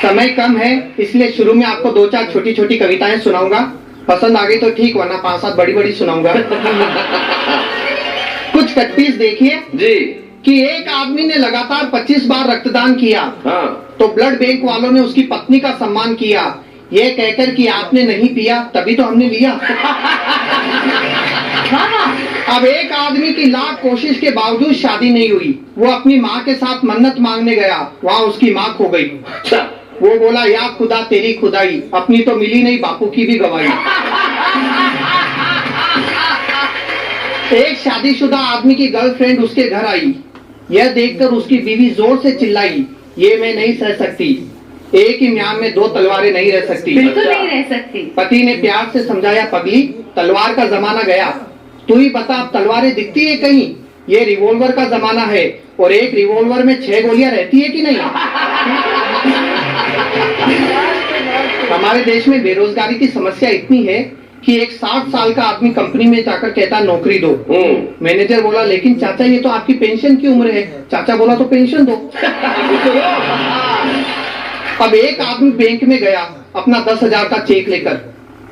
समय कम है, इसलिए शुरू में आपको 2-4 छोटी छोटी कविताएं सुनाऊंगा। पसंद आ गई तो ठीक, वरना 5-7 बड़ी बड़ी सुनाऊंगा। कुछ कटपीस देखिए जी। कि एक आदमी ने लगातार 25 बार रक्तदान किया। हाँ। तो ब्लड बैंक वालों ने उसकी पत्नी का सम्मान किया, ये कहकर कि आपने नहीं पिया तभी तो हमने लिया। अब एक आदमी की लाख कोशिश के बावजूद शादी नहीं हुई, वो अपनी माँ के साथ मन्नत मांगने गया, वहाँ उसकी माँ खो गई। वो बोला, या खुदा तेरी खुदाई, अपनी तो मिली नहीं, बापू की भी गवाही। एक शादीशुदा आदमी की गर्लफ्रेंड उसके घर आई, यह देखकर उसकी बीवी जोर से चिल्लाई, ये मैं नहीं सह सकती, एक ही म्यान में 2 तलवारें नहीं रह सकती। बिल्कुल नहीं रह सकती। पति ने प्यार से समझाया, पगली तलवार का जमाना गया, तू ही बता अब तलवारें दिखती है कहीं? ये रिवॉल्वर का जमाना है, और एक रिवॉल्वर में 6 गोलियां रहती है कि नहीं? हमारे देश में बेरोजगारी की समस्या इतनी है कि एक 60 साल का आदमी कंपनी में जाकर कहता नौकरी दो। मैनेजर बोला, लेकिन चाचा ये तो आपकी पेंशन की उम्र है। चाचा बोला, तो पेंशन दो। अब एक आदमी बैंक में गया अपना 10,000 का चेक लेकर,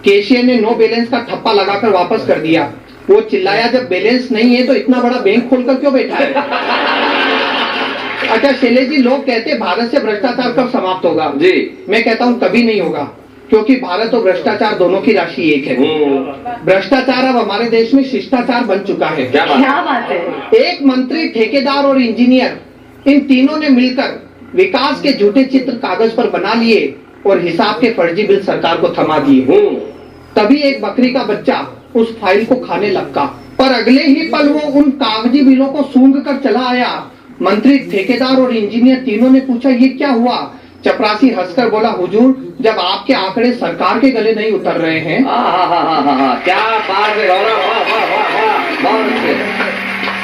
कैशियर ने नो बैलेंस का ठप्पा लगाकर वापस कर दिया। वो चिल्लाया, जब बैलेंस नहीं है तो इतना बड़ा बैंक खोलकर क्यों बैठा है? अच्छा शैलेश जी, लोग कहते हैं भारत से भ्रष्टाचार कब समाप्त होगा? जी। मैं कहता हूँ कभी नहीं होगा, क्योंकि भारत और भ्रष्टाचार दोनों की राशि एक है। भ्रष्टाचार अब हमारे देश में शिष्टाचार बन चुका है। क्या बात है। एक मंत्री, ठेकेदार और इंजीनियर, इन तीनों ने मिलकर विकास के झूठे चित्र कागज पर बना लिए और हिसाब के फर्जी बिल सरकार को थमा दिए। तभी एक बकरी का बच्चा उस फाइल को खाने लगा, पर अगले ही पल वो उन कागजी बिलों को सूंघ कर चला आया। मंत्री, ठेकेदार और इंजीनियर तीनों ने पूछा, ये क्या हुआ? चपरासी हंसकर बोला, हुजूर, जब आपके आंकड़े सरकार के गले नहीं उतर रहे हैं। क्या बात है, बहुत अच्छे।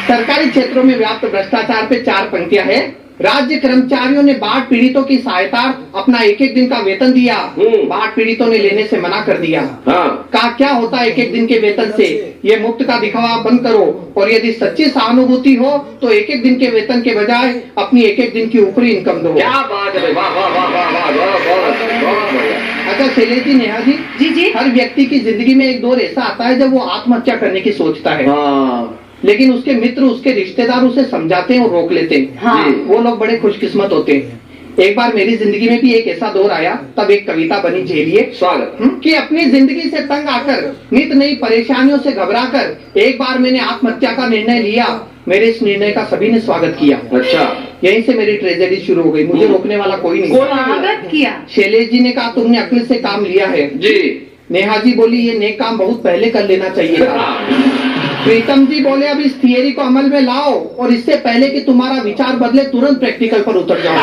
सरकारी क्षेत्रों में व्याप्त भ्रष्टाचार पे 4 पंक्तियां है। राज्य कर्मचारियों ने बाढ़ पीड़ितों की सहायता अपना 1-1 दिन का वेतन दिया, बाढ़ पीड़ितों ने लेने से मना कर दिया। कहा, क्या होता है 1-1 दिन के वेतन से? ये मुफ्त का दिखावा बंद करो, और यदि सच्ची सहानुभूति हो तो 1-1 दिन के वेतन के बजाय अपनी 1-1 दिन की ऊपरी इनकम दो। क्या बात है, वाह वाह वाह वाह वाह, बहुत बढ़िया। अच्छा शैलेश जी, नेहा जी, जी। हर व्यक्ति की जिंदगी में एक दौर ऐसा आता है जब वो आत्महत्या करने की सोचता है। लेकिन उसके मित्र, उसके रिश्तेदार उसे समझाते हैं और रोक लेते हैं। हाँ। वो लोग बड़े खुशकिस्मत होते हैं। एक बार मेरी जिंदगी में भी एक ऐसा दौर आया, तब एक कविता बनी, झेलिए स्वागत। कि अपनी जिंदगी से तंग आकर, नित नई परेशानियों से घबराकर एक बार मैंने आत्महत्या का निर्णय लिया। मेरे इस निर्णय का सभी ने स्वागत किया। अच्छा। यहीं से मेरी ट्रेजेडी शुरू हो गई, मुझे रोकने वाला कोई नहीं। स्वागत किया। शैलेश जी ने कहा, तुमने अक्ल से काम लिया है। जी। नेहा जी बोली, ये नेक काम बहुत पहले कर लेना चाहिए था। प्रीतम जी बोले, अब इस थियरी को अमल में लाओ, और इससे पहले कि तुम्हारा विचार बदले तुरंत प्रैक्टिकल पर उतर जाओ।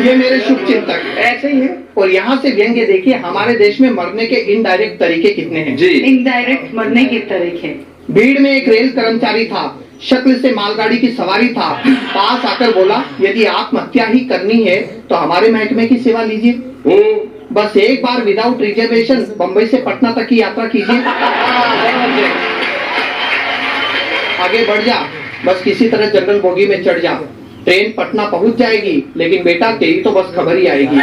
ये मेरे शुभ चिंतक ऐसे ही है। और यहाँ से व्यंग्य देखिए, हमारे देश में मरने के इनडायरेक्ट तरीके कितने हैं। जी। इनडायरेक्ट मरने के तरीके। भीड़ में एक रेल कर्मचारी था, शक्ल से मालगाड़ी की सवारी था। पास आकर बोला, यदि आत्महत्या ही करनी है तो हमारे महकमे की सेवा लीजिए। बस एक बार विदाउट रिजर्वेशन बंबई से पटना तक की यात्रा कीजिए। आगे बढ़ जा, बस किसी तरह जनरल बोगी में चढ़ जा, ट्रेन पटना पहुंच जाएगी, लेकिन बेटा तेरी तो बस खबर ही आएगी।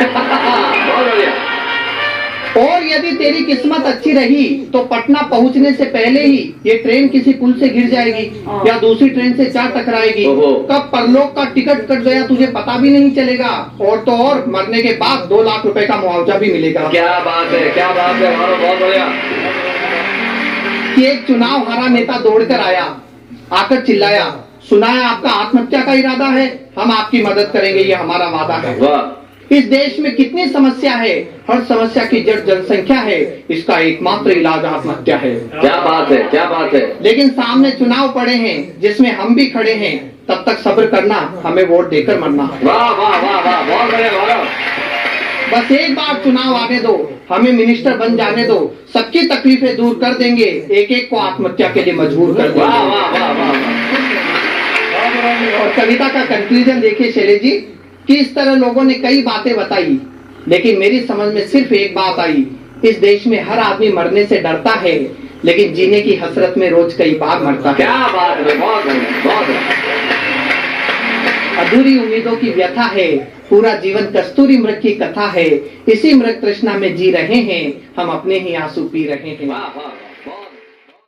और यदि तेरी किस्मत अच्छी रही तो पटना पहुंचने से पहले ही ये ट्रेन किसी पुल से गिर जाएगी या दूसरी ट्रेन से जा टकराएगी। कब परलोक का टिकट कट गया तुझे पता भी नहीं चलेगा। और तो और मरने के बाद 2 लाख रुपए का मुआवजा भी मिलेगा। क्या बात है, क्या बात है, बहुत बढ़िया। कि एक चुनाव हारा नेता दौड़कर आया, आकर चिल्लाया, सुना है आपका आत्महत्या का इरादा है, हम आपकी मदद करेंगे, ये हमारा वादा है। वाह। इस देश में कितनी समस्या है, हर समस्या की जड़ जनसंख्या है, इसका एकमात्र इलाज आत्महत्या है। क्या बात है, क्या बात है। लेकिन सामने चुनाव पड़े हैं जिसमें हम भी खड़े हैं, तब तक सब्र करना, हमें वोट देकर मरना। वाह वाह वाह वाह, बहुत बढ़िया। बस एक बार चुनाव आने दो, हमें मिनिस्टर बन जाने दो, सबकी तकलीफें दूर कर देंगे, एक एक को आत्महत्या के लिए मजबूर कर देंगे। वाह वाह वाह वाह। और कविता का कंक्लूजन देखिए शैलेश जी, कि इस तरह लोगों ने कई बातें बताई, लेकिन मेरी समझ में सिर्फ एक बात आई, इस देश में हर आदमी मरने से डरता है, लेकिन जीने की हसरत में रोज कई बार मरता है। क्या बात है, बहुत बढ़िया, बहुत बढ़िया। अधूरी उम्मीदों की व्यथा है, पूरा जीवन कस्तूरी मृग की कथा है। इसी मृग तृष्णा में जी रहे हैं हम, अपने ही आंसू पी रहे हैं। वाह वाह